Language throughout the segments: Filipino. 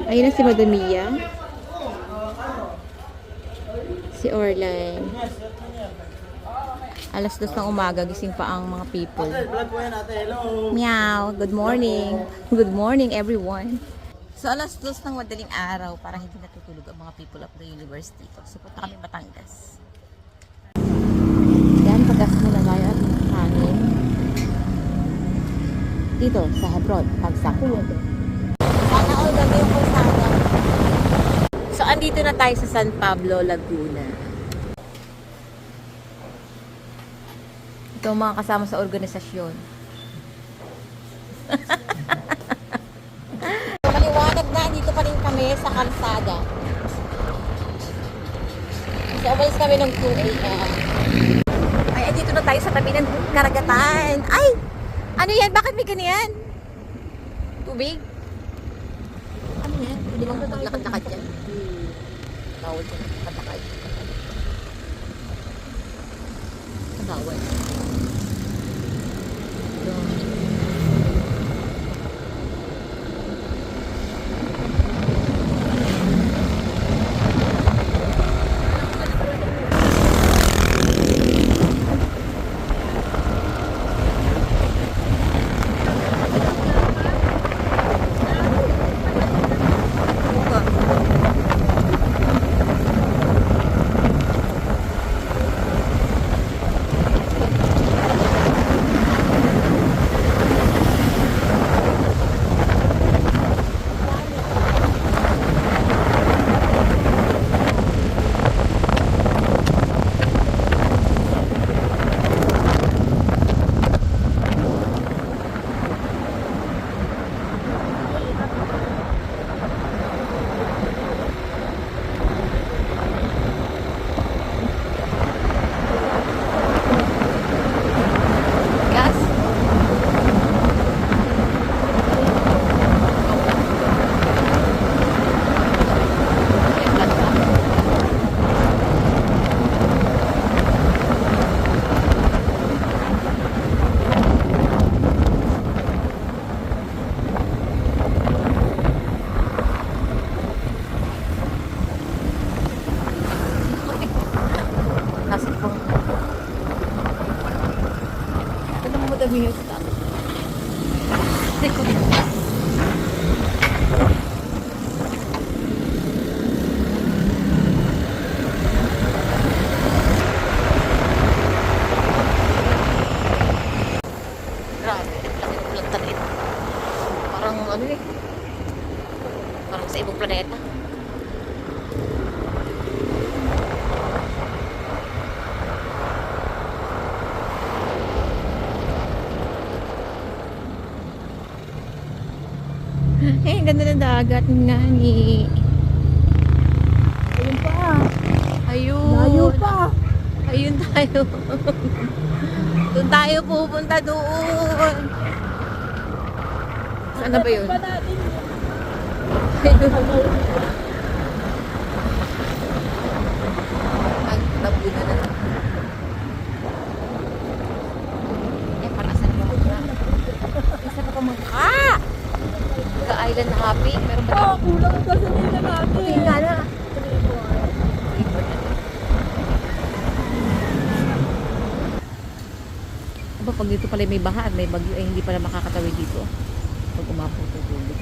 Ayun na si Madam Mia. Si Orlan. Alas 2 ng umaga, gising pa ang mga people. Meow. Good morning. Good morning, everyone. So, alas 2 ng madaling araw para hindi natutulog ang mga people of the university. So, punta kami Batangas. Yan, pagkas muna tayo at hangin. Dito, sa Hebron, Pagsako. Sana all gabi yung kalsada. So, andito na tayo sa San Pablo, Laguna. Ito ang mga kasama sa organisasyon. Maliwanag na, dito pa rin kami sa kalsada. So, umalis kami ng 2 a.m. Ay, dito na tayo sa tabi ng karagatan. Ay! Ano yan? Bakit may ganyan? Tubig? Ano yan? Hindi bang maglakad-lakad yan? Bawal siya maglakad-lakad. Bawal. Minutes lang. Grabe, laki ng plantan ito. Parang ano eh. Parang sa ibang planeta. Eh, ganda ng dagat nga ni. Ayun pa. Ayun. Layo pa. Ayun tayo. Doon tayo pupunta doon. Saan na ba yun? Pa natin. Ay, tabi na lang. Eh, para saan yung mga? Isa pa kamangka. Island Happy. Meron ba? Oh, kulang ang gasolina natin. Tingin nga na. Aba, pag dito pala may baha at may bagyo, ay hindi pala makakatawid dito. Pag umapong tubig.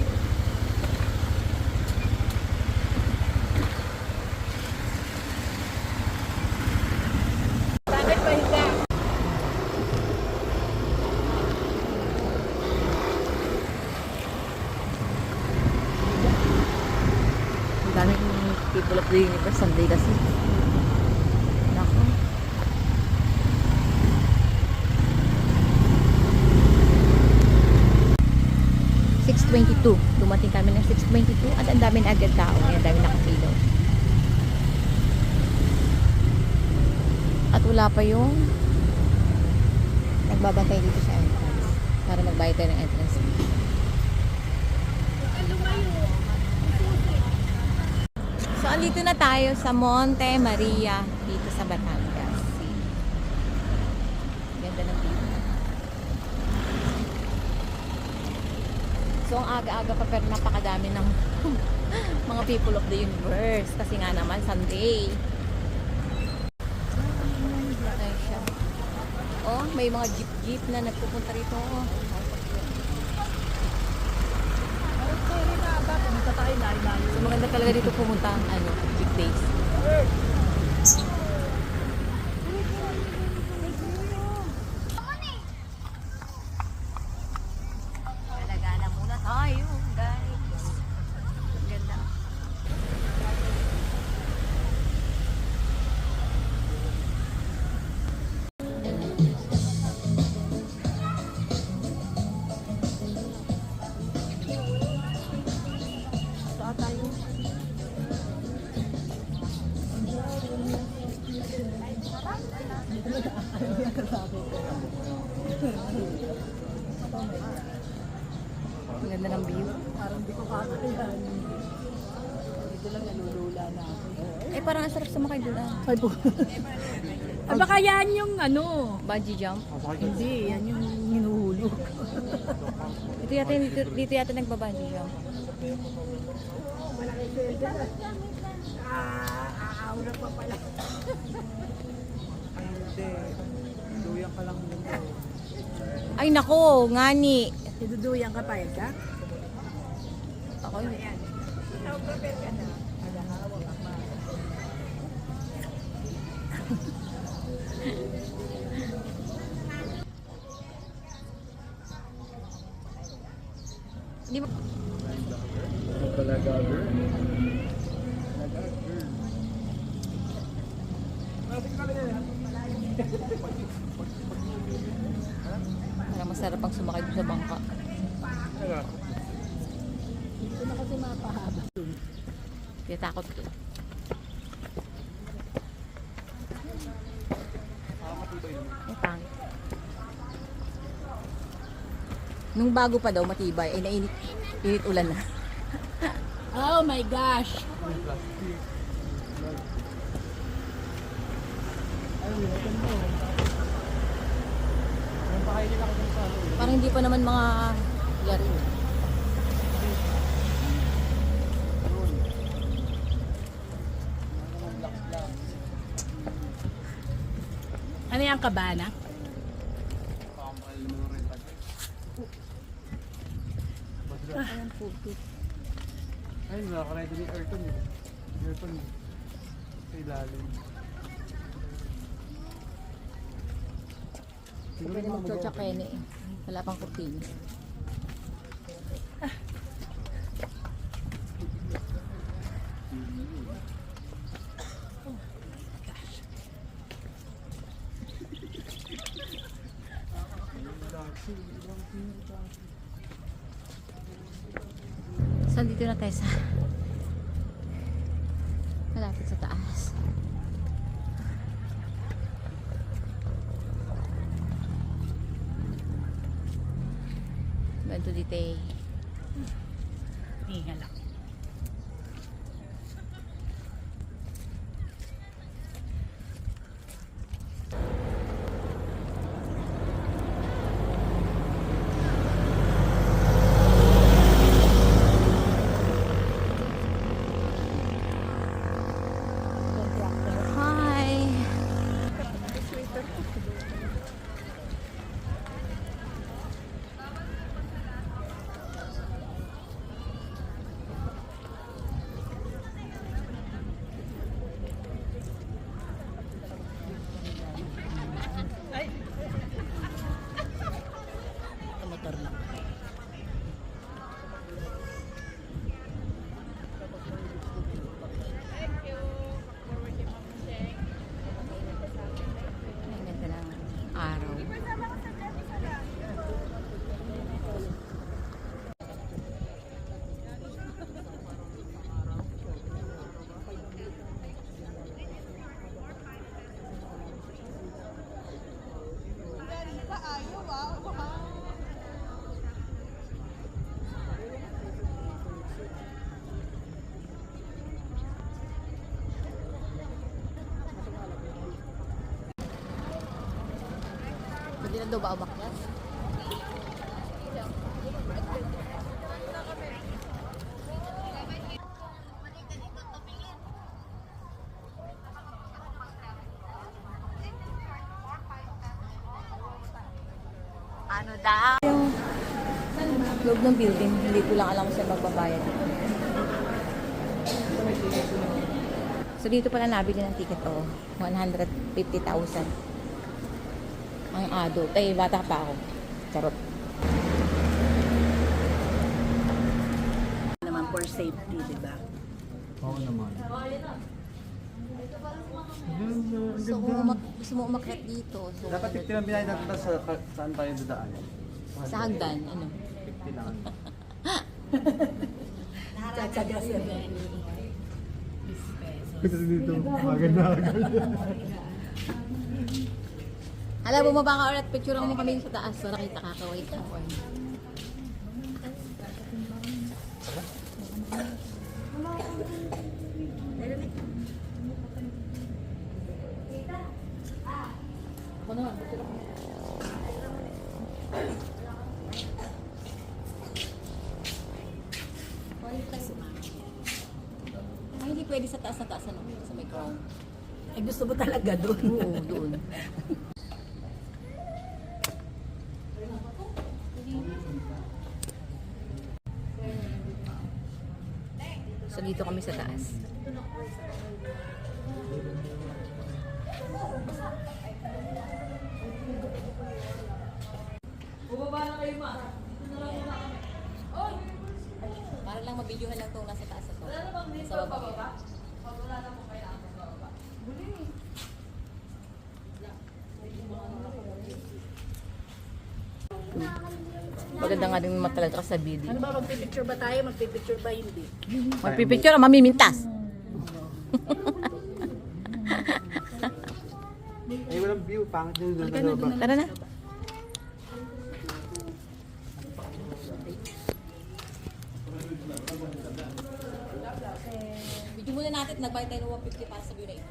Bakit pahiga? Daming people of the universe Sunday kasi. Nako. Dumating kami ng 6:22 at ang dami na agad tao. Ang dami nakapilaw. At wala pa yung nagbabantay dito sa entrance para magbayad tayo ng entrance fee. So, andito na tayo sa Monte Maria dito sa Batangas. Ganda ng view. So, ang aga-aga pa pero napakadami ng Mga people of the universe. Kasi nga naman, Sunday. Ayan siya. Oh, may mga jeep-jeep na nagpupunta rito. Pumunta tayo layo-layo. So, maganda talaga dito pumunta ang weekdays. Alagala muna tayo, guys. Ang ganda. Saan tayo? Ang ganda ng view. Parang di ko kakayahan. Dito lang nalulula na ako. Eh, parang ang sarap sumakay doon. Ay po. Ay baka yan yung ano. Bungee jump. Hindi, yan yung hinuhulog. Dito yata nagbabungee jump. Aura pa pala. Ay, hindi. Duyan ka lang dito. Ay, nako, ngani. Iduduyan ka pa ka? Ako yun. Di ba? Palagager. Parang masarap ang sumakay doon sa bangka. Dito na kasi mapahaba. Kaya takot ko. Ay, pangit. Nung bago pa daw matibay, ay nainit ulan na. Oh my gosh! Parang hindi pa naman mga yari. Ano yung kabana? Ayan po. Ay, nakakaredy ni Ayrton eh. Ayrton eh. Sa ilalim. Pwede magtsatsakin eh. Wala pang kurtina. So, dito na tayo sa malapit sa taas. Ganito dito eh. Hinga lang. Hi! Motor lang. Ang ganda ng araw. Hindi na daw ba umakyat? Ano daw? Yung loob ng building, hindi ko lang alam kung saan magbabayad. So dito pala nabili ng ticket, 150,000. Ang adult. Ay, bata pa ako. Charot. Naman for safety, di ba? Oo naman. So kung gusto mo umakyat dito, so Dapat 50 lang binayad natin sa saan tayo dadaan. sa hagdan, ano? 50 lang. Tsatsaga siya. Kasi dito, maganda agad. Hala, bumaba ka ulit. Picture mo kami sa taas. So nakita ka, wait lang. Ay, hindi pwede sa taas na taas, ano? Sa may crown. Ay, gusto mo talaga doon. Oo, doon. So dito kami sa taas. Para lang mabidyohan lang itong nasa taas na to. Sa baba. Maganda nga din naman talaga sa video. Ano ba, magpipicture ba tayo? Magpipicture ba hindi? Magpipicture o mamimintas? Ay, walang view. Pangit yung doon sa baba. Tara na. Video muna natin, nagbayad tayo ng 150 para sa view na ito.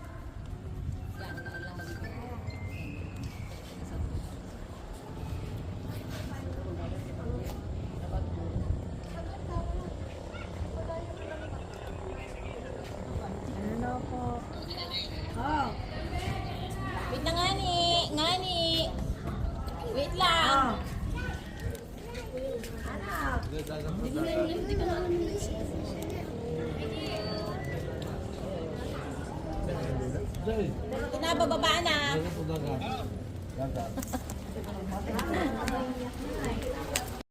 Yan, ano lang magiging. Oh. Wait na nga ni. Wait lang. Ito na, bababa na.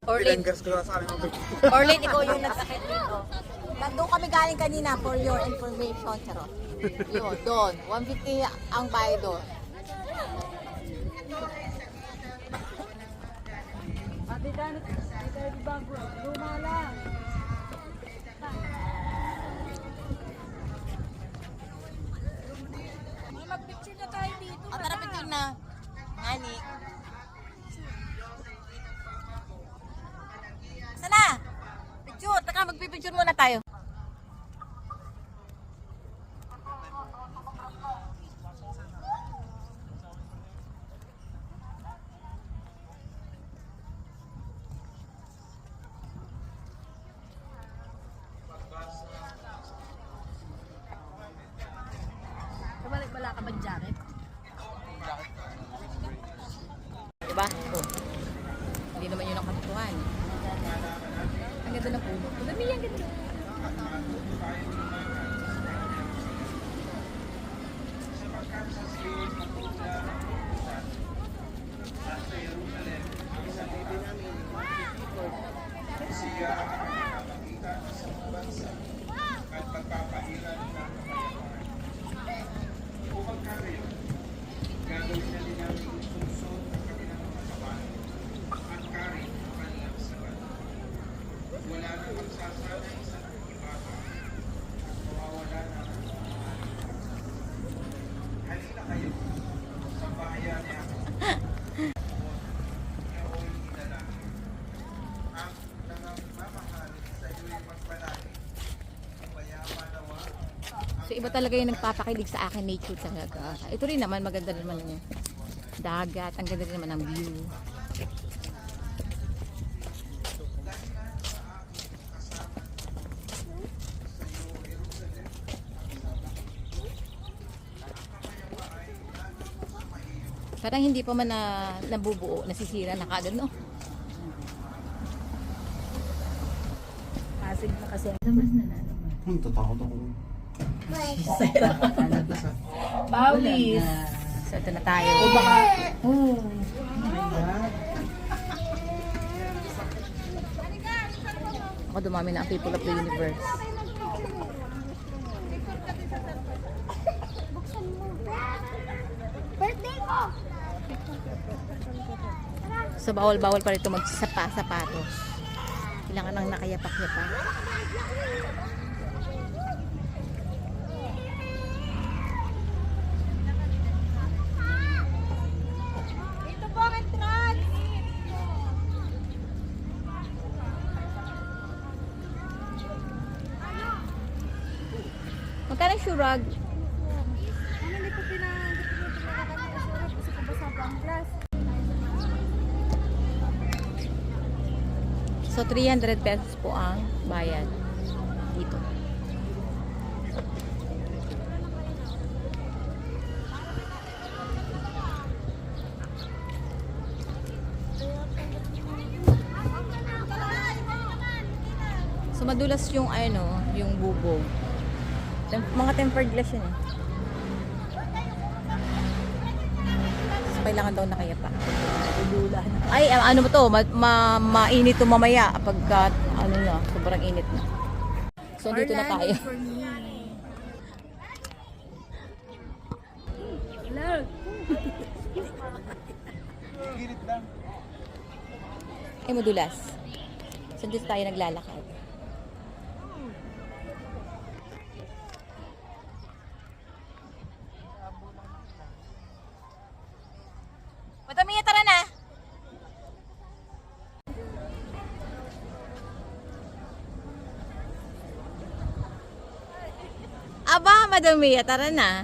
Orlin, Orlin, ikaw yung nagsakit dito. Doon kami galing kanina for your information, charot. Yun, doon. 150 ang bayad doon. Mag-picture na tayo dito. O, tara, picture na. Ngani. Sana? Picture. Taka, magpipicture muna tayo. Wala ka bang jacket? Diba? Oh. Hindi naman yun ang katotohan. Ang ganda na puno. Ang dami yan, ganda. So iba talaga yung nagpapakilig sa akin, nature talaga. Ito rin naman, maganda rin naman yung dagat, ang ganda rin naman ng view. Parang hindi pa man nabubuo, nasisira na kagad, no? Kasi Labas na naman. Tatakot ako. Pawis. So, ito na tayo. Oh. Ako dumami na ang people of the universe. Birthday ko! So, bawal-bawal pa rito magsapa-sapatos. Kailangan nang nakayapak-yapak. Ito po ang entrance! Magkano yung shurag? Hindi ko pinagagamit ang surat kasi kabasa pa ang glass. So, 300 pesos po ang bayad dito. So, madulas yung ano, yung bubong. Mga tempered glass yun eh. So, kailangan daw nakayapa. Lula na. Ay, ano ba to? Mainit to mamaya pagka ano na, sobrang init na. So, dito na tayo. For me. Look. Ay, madulas. So, dito tayo naglalakad. Madami, tara na! Aba, madami, tara na.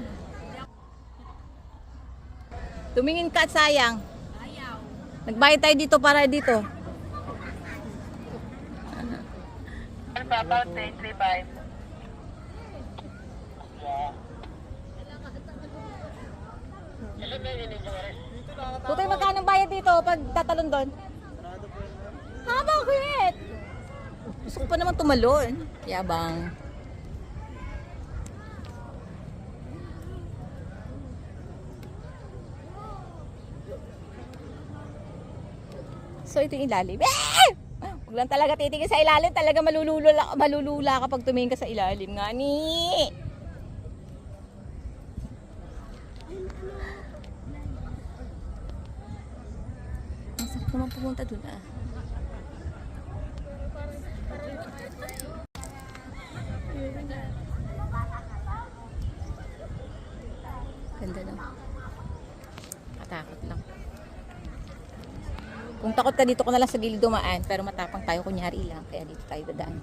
Tumingin ka at sayang. Nagbayad tayo dito para dito. Tutoy, magkano bayad dito pag tatalon doon? Ha, bakit? Gusto ko pa naman tumalon. Yabang. So, ito yung ilalim. Huwag lang talaga titingin sa ilalim. Talaga malulula kapag tumingin ka sa ilalim. Ngani! Ang sakit naman pumunta dun ah. Ganda lang. Matakot lang. Kung takot ka dito ko na lang sa gilid dumaan, pero matapang tayo kunyari lang, kaya dito tayo dadaan.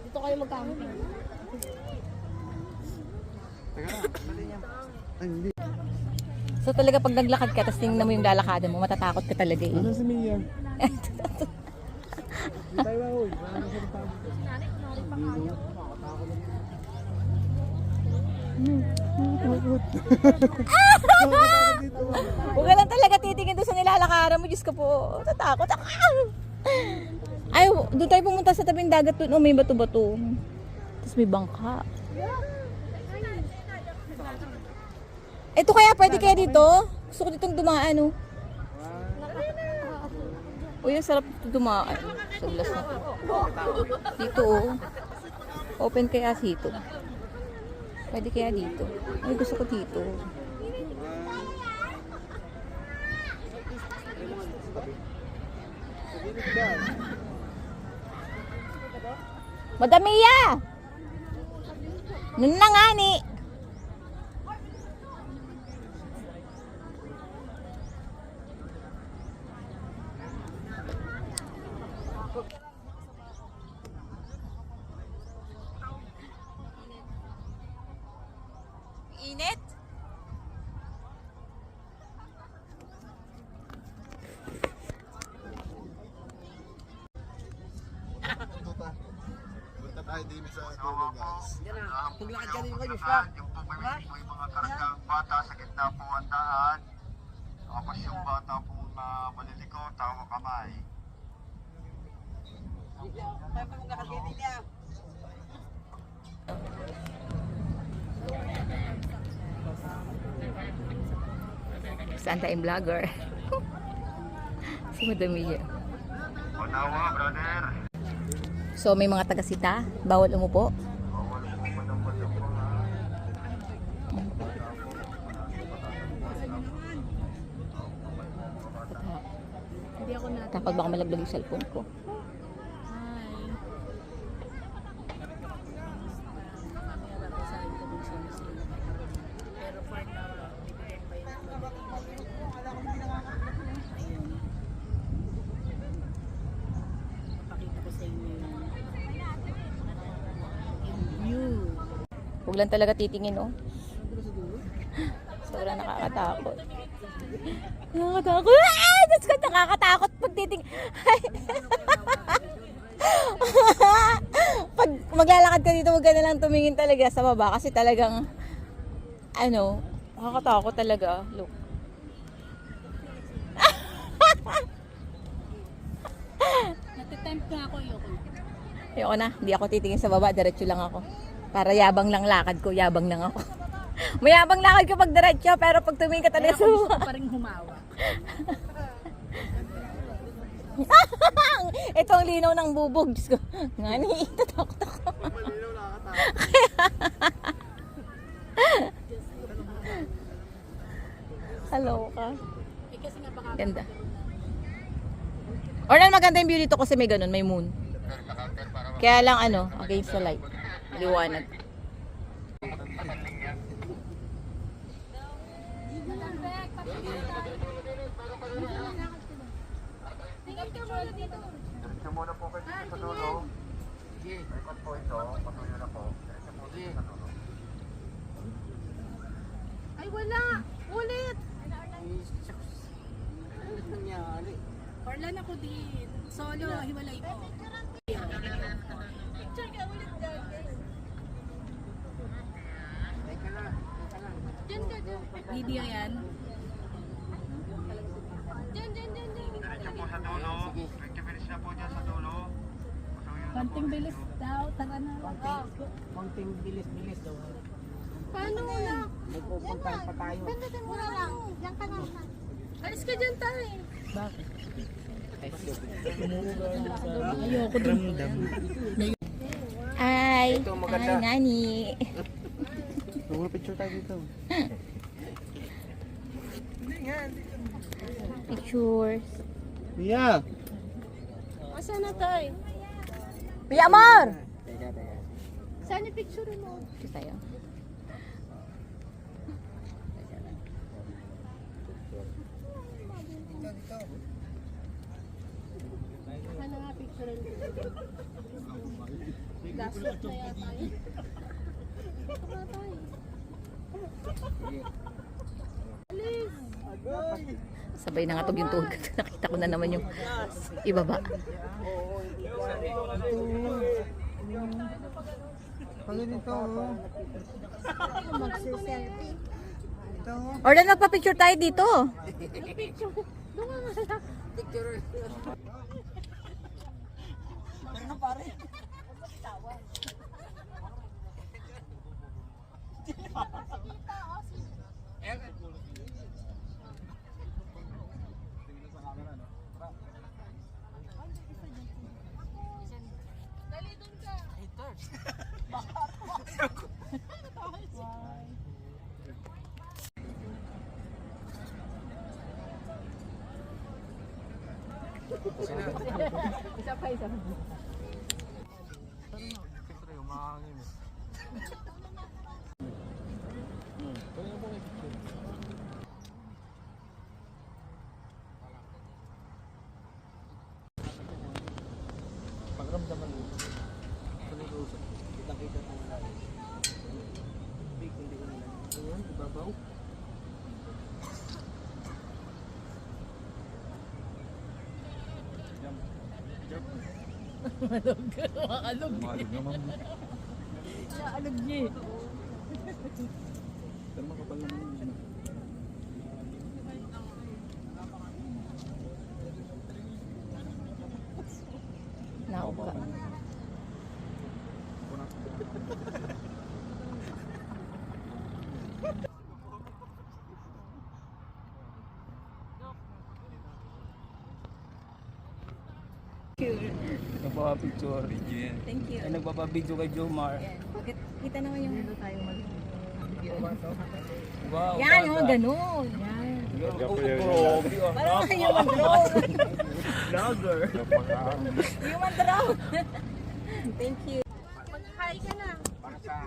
Dito kayo mag-camping. So talaga pag naglakad ka, tapos tingnan mo yung lalakadan mo, matatakot ka talaga eh. Ano si Mia? Hindi tayo ba, uy? Wala na siya tao. Huwag ka lang talaga titingin doon sa nilalakaran mo, Diyos ko po. Tatakot. Ay, doon tayo pumunta sa tabing dagat doon. Oh, may bato-bato. Tapos may bangka. Ito kaya, pwede kaya dito? Gusto ko ditong dumaan, oh. Uy, ang sarap dito dumaan. Sa glass na to. Dito, oh. Open kaya dito. Pwede kaya dito. Ay, gusto ko dito. Madamiya! Nun na nga ni. Init? Punta tayo din sa tulog, guys. Paglakad ka din kayo, Fla. May mga kargang bata sa gitna po ang daan. Tapos yung bata po Maliliko, tawa kamay. Saan tayong vlogger? Si Madam Mia. Unawa, brother. So may mga taga-sita, bawal umupo. Hindi ako na. Tapos baka malaglag yung cellphone ko. Hi. Mamaya babasahin ko kung sino sila. Pero for now, bibigyan pa yun ng ayun. Papakita ko sa inyo yung view. Huwag lang talaga titingin, oh. Sobrang nakakatakot. Nakakatakot. Ah! Diyos ko, nakakatakot pag titing... Pag maglalakad ka dito, huwag ka na lang tumingin talaga sa baba kasi talagang ano, nakakatakot talaga. Look. Natitempt na ako, ayoko na. Ayoko na, hindi ako titingin sa baba, diretso lang ako. Para yabang lang lakad ko, yabang lang ako. Mayabang lakad ko pag diretso, pero pag tumingin ka talaga Kaya sa ako gusto baba. ko pa rin humawak. Ito ang linaw ng bubog. Diyos ko. Nga ni, tatakot ako. Malinaw nakakatakot. Hello ka. Eh kasi nga baka Ganda. Or lang maganda yung view dito kasi may ganun, may moon. Kaya lang ano, against the light. Liwanag. Diretso muna po kayo dito sa dulo. Ikot po ito, patuloy na po. Diretso po dito sa dulo. Ay, wala! Ulit! Orlan ako din. Solo, hiwalay ko. Picture ka ulit dyan. Diyan ka, dyan. Video yan. Dyan. Diretso po sa dulo. 20 minutes na po dyan sa dulo. Patuloy na po. Konting bilis daw. Tara na. Konting bilis-bilis daw. Paano na? Nagpupuntahan pa tayo. Bandatin mo na lang. Diyan ka lang. Alis ka dyan, tayo. Bakit? Ayoko dun. Ay, Ito, maganda. ay nani. Mga picture tayo dito. Pictures. Yeah. Asan na tayo? Kuya Amor! Saan yung picture mo? Ito tayo. Ano nga picture mo? Gaslit na yata yun. Ito na tayo. Alis! Sabay na nga tog yung tuhod ko. Nakita ko na naman yung ibaba. Pag ganito, oh. Magsiselfie. Ito, oh. Or lang magpa-picture tayo dito. Picture. Doon nga nga lang. Dali doon ka. Siyempre, umahangin eh. Pagramdaman mo. Ito na yung usap. Kita-kita na wala. Big, hindi ko nila. Ayan, ibabaw. Malog. Makalog. Malog naman. Makalog niya eh. Pero makapal naman yun. Nauga. Nagpapapicture, Regine. Thank you. Ay, nagpapabidyo kay Jomar. Yan. Kita naman yung tayo Wow, yan, bata. oh, ganun. Oh, grabe, ah. Parang human drone. Vlogger. Human drone. Thank you. Mag-hi ka na. Para sa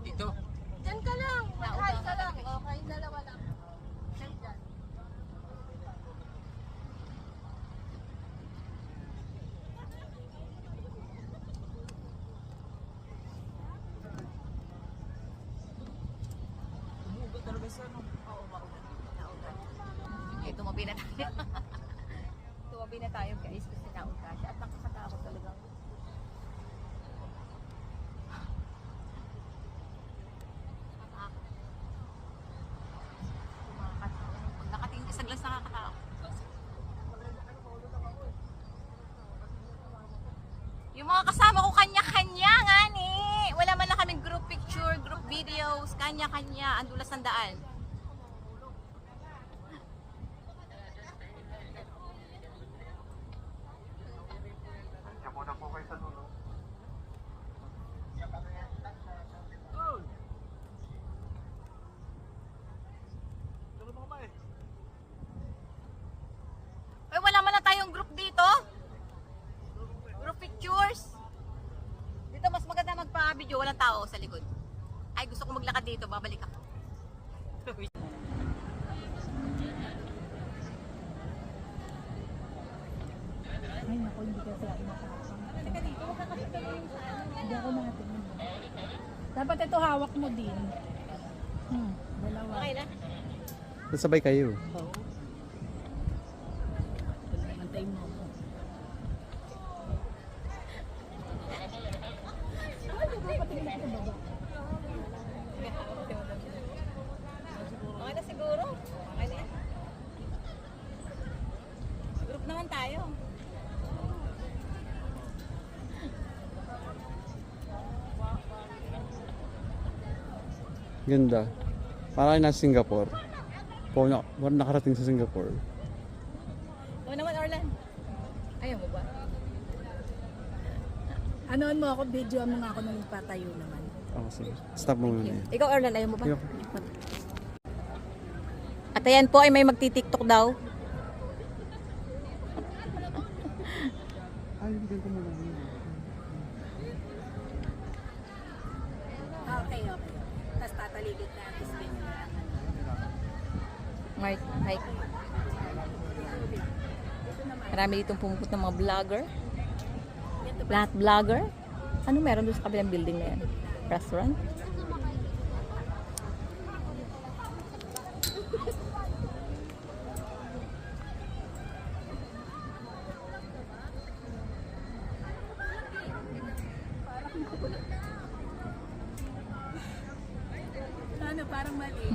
dito. Diyan ka lang. Mag-hi ka lang. Okay, dalawa lang. Diyan, diyan. Okay, tumabi na tayo. Tumabi na tayo guys kasi nauta siya at nakakatakot talagang. Pag nakatingin ka sa glass nakakatakot. Yung mga kasama ko kanya-kanya nga ni. Wala man lang kaming group picture, group videos, kanya-kanya, ang dulas ng daan. Diyan muna po kayo sa dulo. Ay, wala man na tayong group dito. Group pictures. Dito mas maganda magpa-video, walang tao sa likod. Ay, gusto ko maglakad dito, babalik ako. Ay, naku, hindi kasi ako nakakang. Hindi ako nakatingin. Dapat ito hawak mo din. Dalawa. Okay na? Sabay kayo. Oo. Antayin mo ako. Okay na siguro. Okay na yan. Group naman tayo. Ganda. Parang nasa Singapore. Parang nakarating sa Singapore. Oo naman, Orlan. Ayaw mo ba? Anoon mo ako, video mo nga ako nung patayo naman. Oh, sige. Stop mo muna. Ikaw, Orlan, ayaw mo ba? Ayoko. At ayan po ay may magti-tiktok daw. Ay, bigyan ko muna. Okay, okay. Tapos tataligid na ang spin na. Mark, hike. Marami ditong pumupunta ng mga vlogger. Lahat vlogger. Ano meron doon sa kabilang building na yan? Restaurant? Ano, parang mali.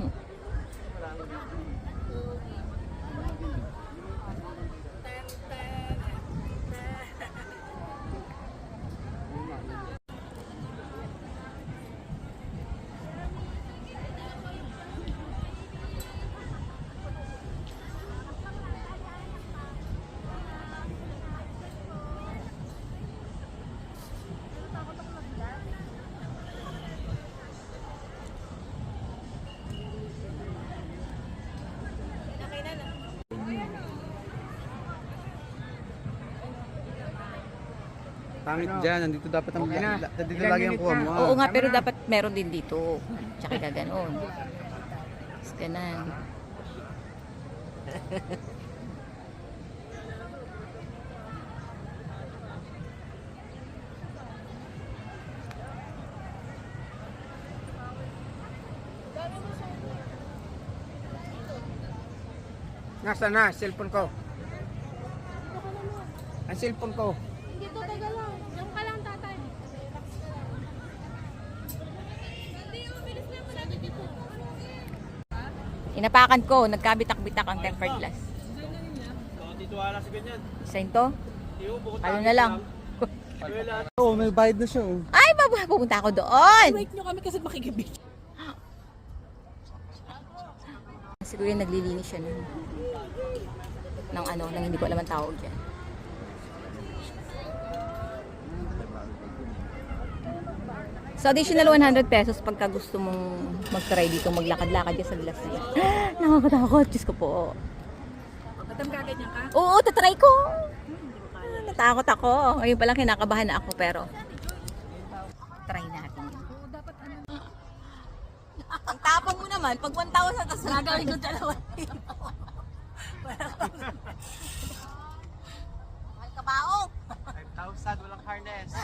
Pangit dyan. Nandito dapat ang... Nandito lagi ang kuha mo. Oo nga, pero dapat meron din dito. Tsaka ka ganon. Tapos ganan. Nasa na? Cellphone ko. Ang cellphone ko. Hindi to, taga lang. Diyan ka lang, tatay. Inapakan ko, nagkabitak-bitak ang tempered glass. Dito wala sa ganyan. Isa to? Ano na lang. Oo, may bayad na siya oh. Ay, pupunta ako doon. Wait nyo kami kasi makikibig. Siguro yung naglilinis siya ng ano, nang hindi ko alam ang tawag dyan. So, additional 100 pesos pagka gusto mong mag-try dito, maglakad-lakad dyan sa glass na yan. Nakakatakot, Diyos ko po. Batam kaganyan ka? Oo, tatry ko. Natakot ako. Ngayon palang kinakabahan na ako, pero try natin yun. Ang tapang mo naman, pag 1,000, tapos nagawin ko dalawa. Mahal ka baong. 5,000, walang harness.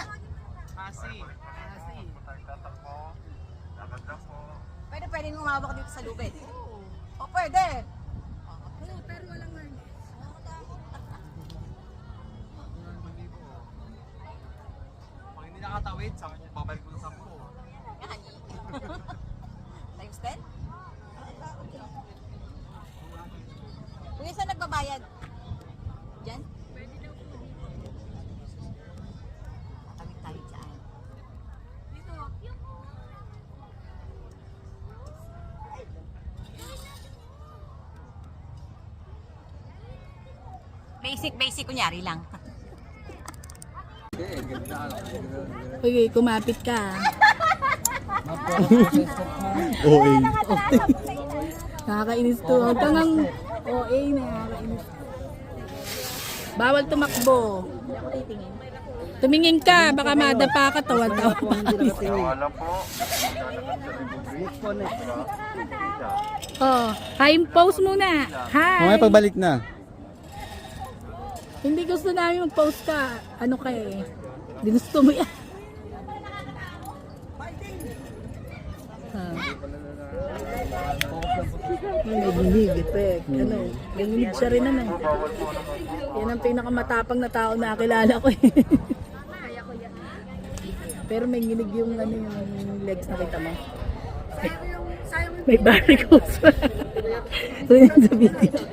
Kasi. Pwede nung umabak dito sa lubid. O, pwede. Oo, pero walang harness. Pag hindi nakatawid, babalik ko ng 10. Times 10? Kuya, saan nagbabayad? Diyan? Pwede daw po. Tatawid tayo dyan. Basic kunyari lang. Okay, kumapit ka. Oo. Nakakainis to. Ang tangang OA na nakakainis. Bawal tumakbo. Tumingin ka, baka madapa ka, tawa-tawa. Alam po. Oh, hi, pause muna. Hi. Mamaya pagbalik na. Hindi gusto namin mag-post ka. Ano kaya eh? Ginusto mo yan. Nanginig, effect. Ano? Nanginig siya rin naman. Yan ang pinakamatapang na tao na kilala ko eh. Pero may nginig yung ano yung legs na kita mo. May varicose pa. Ito sa video.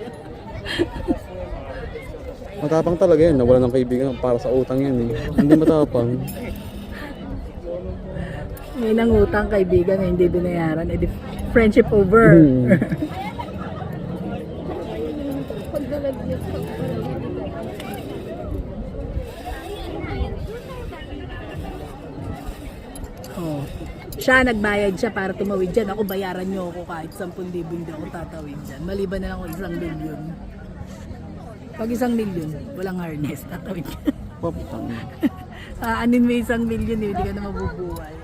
Matapang talaga yan, nawala ng kaibigan para sa utang yan eh. Hindi matapang. May nangutang kaibigan na hindi binayaran. Eh, friendship over. Oh. Siya nagbayad siya para tumawid dyan. Ako bayaran niyo ako kahit 10,000 hindi ako tatawid dyan. Maliban na lang ako 1 milyon. Pag 1 milyon, walang harness, tatawid ka. Paputang. Aanin mo 1 milyon, hindi ka na mabubuhay.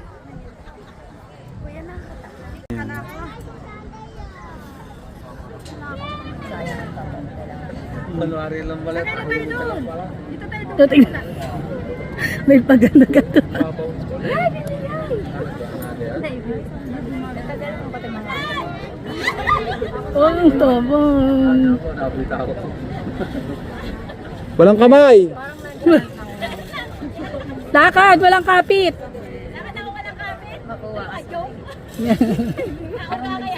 Manuari lang pala. Ito, tingnan. May paganda ka to. Oh, ang tabang. Walang kamay! Lakad, walang kapit.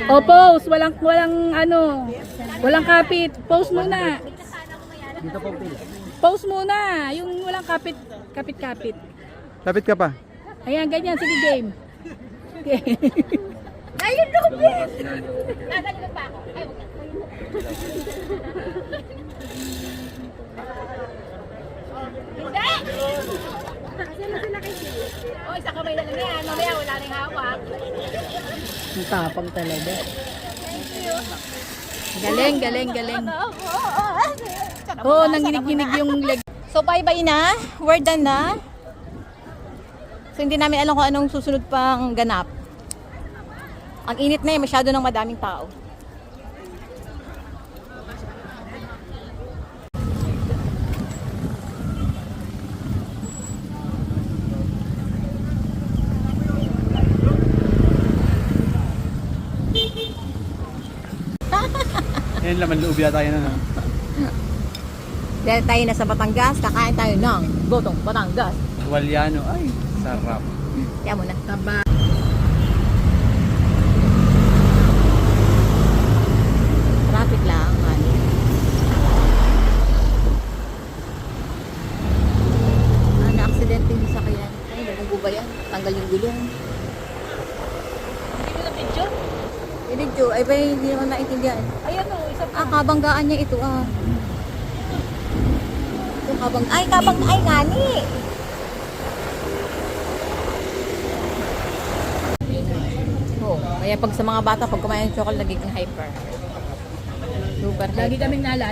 O pose, walang ano, walang kapit. Pose muna. Dito po, Phil. Pose muna, yung walang kapit. Lapit ka pa. Ayan, ganyan, sige game. Ayun, Lupin! Nagalikot pa ako. Ay, wag Hindi! O, isa kamay na lang yan. Mamaya wala rin hawak. Ang tapang talaga. Galing. Oo, nanginig-ginig yung leg. So, bye-bye na. We're done na. So, hindi namin alam kung anong susunod pang ganap. Ang init na masyado ng madaming tao. Yan laman loob yata yun na. Dahil tayo na sa Batangas, kakain tayo ng gotong Batangas. Walyano, ay, sarap. Kaya muna. Taba. Traffic lang. Ano. Na-accidente Video, ay ba hindi naman naintindihan. Ayan o, isa pa. Kabanggaan niya ito Ito kabang, ay ngani! Oh, kaya pag sa mga bata, pag kumain ng chocolate, nagiging hyper. Super hyper. Lagi kaming naalala.